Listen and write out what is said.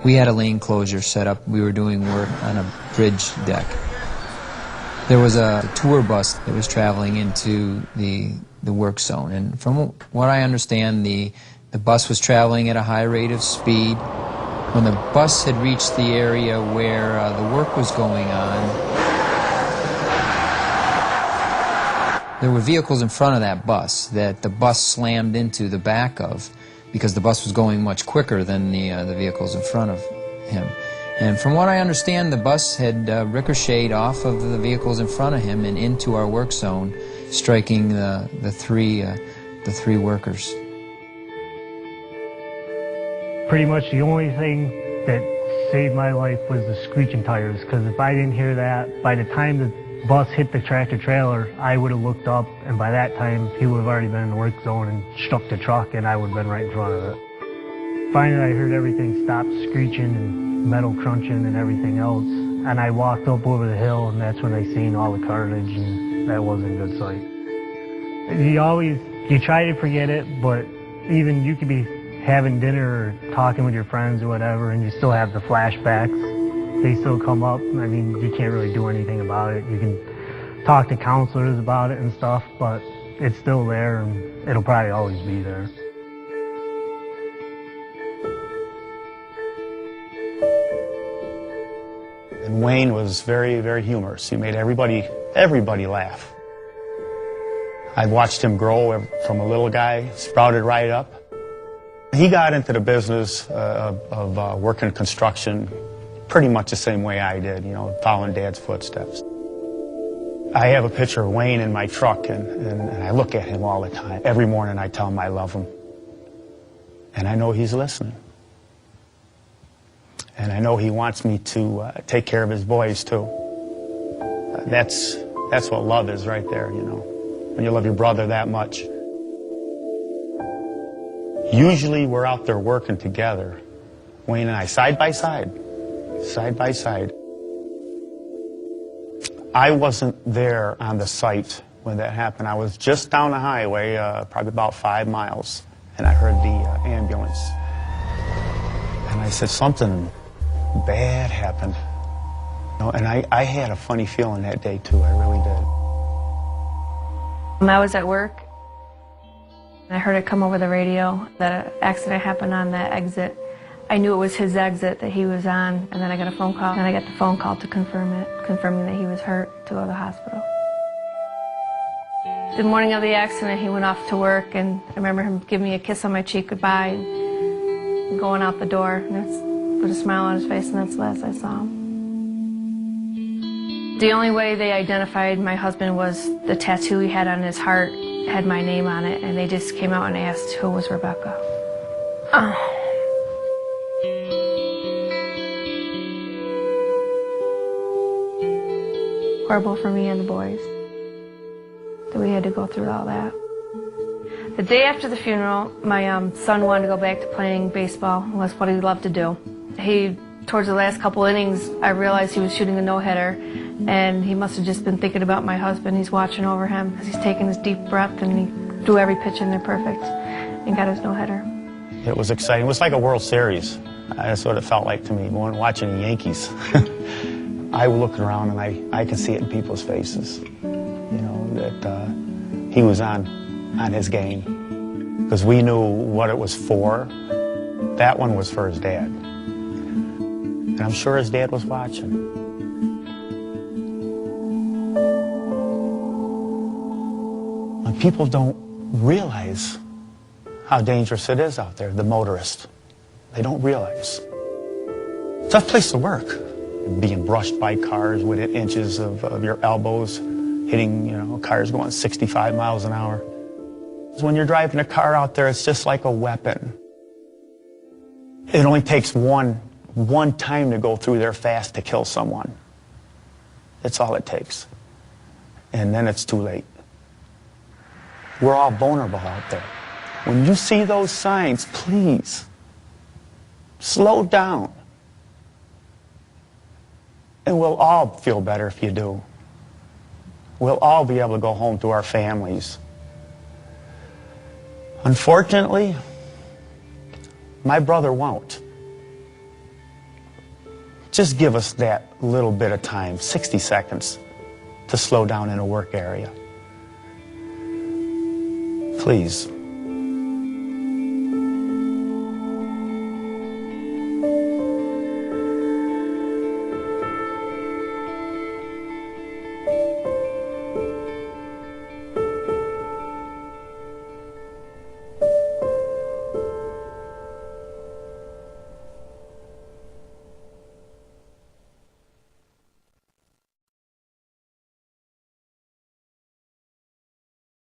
We had a lane closure set up. We were doing work on a bridge deck. There was a tour bus that was traveling into the work zone, and from what I understand, the bus was traveling at a high rate of speed. When the bus had reached the area where the work was going on, there were vehicles in front of that bus that the bus slammed into the back of, because the bus was going much quicker than the vehicles in front of him. And from what I understand, the bus had ricocheted off of the vehicles in front of him and into our work zone, striking the three workers. Pretty much the only thing that saved my life was the screeching tires, because if I didn't hear that, by the time the bus hit the tractor trailer, I would have looked up, and by that time he would have already been in the work zone and struck the truck, and I would have been right in front of it. Finally, I heard everything stop screeching and metal crunching and everything else, and I walked up over the hill, and that's when I seen all the carnage, and that wasn't a good sight. You try to forget it, but even you could be having dinner or talking with your friends or whatever, and you still have the flashbacks. They still come up. I mean, you can't really do anything about it. You can talk to counselors about it and stuff, but it's still there, and it'll probably always be there. And Wayne was very, very humorous. He made everybody laugh. I've watched him grow from a little guy, sprouted right up. He got into the business of working construction pretty much the same way I did, you know, following Dad's footsteps. I have a picture of Wayne in my truck, and I look at him all the time. Every morning I tell him I love him. And I know he's listening. And I know he wants me to take care of his boys, too. That's what love is right there, you know, when you love your brother that much. Usually we're out there working together, Wayne and I, side by side. Side by side. I wasn't there on the site when that happened. I was just down the highway, probably about 5 miles, and I heard the ambulance. And I said, something bad happened. You know, and I had a funny feeling that day, too. I really did. When I was at work, I heard it come over the radio that an accident happened on that exit. I knew it was his exit that he was on, and then I got a phone call, and I got the phone call to confirming that he was hurt, to go to the hospital. The morning of the accident, he went off to work, and I remember him giving me a kiss on my cheek goodbye and going out the door, and that's with a smile on his face, and that's the last I saw him. The only way they identified my husband was the tattoo he had on his heart had my name on it, and they just came out and asked who was Rebecca. Horrible for me and the boys that we had to go through all that. The day after the funeral, my son wanted to go back to playing baseball. That's what he loved to do. Towards the last couple innings, I realized he was shooting a no-hitter, and he must have just been thinking about my husband. He's watching over him because he's taking his deep breath, and he threw every pitch in there perfect and got his no-hitter. It was exciting. It was like a World Series. That's what it felt like to me, watching the Yankees. I was looking around, and I could see it in people's faces, you know, that he was on his game. Because we knew what it was for. That one was for his dad. And I'm sure his dad was watching. And people don't realize how dangerous it is out there, the motorist. They don't realize. It's a tough place to work. Being brushed by cars within inches of your elbows, hitting, you know, cars going 65 miles an hour. When you're driving a car out there, it's just like a weapon. It only takes one time to go through there fast to kill someone. That's all it takes. And then it's too late. We're all vulnerable out there. When you see those signs, please, slow down. And we'll all feel better if you do. We'll all be able to go home to our families. Unfortunately, my brother won't. just give us that little bit of time, 60 seconds, to slow down in a work area. Please.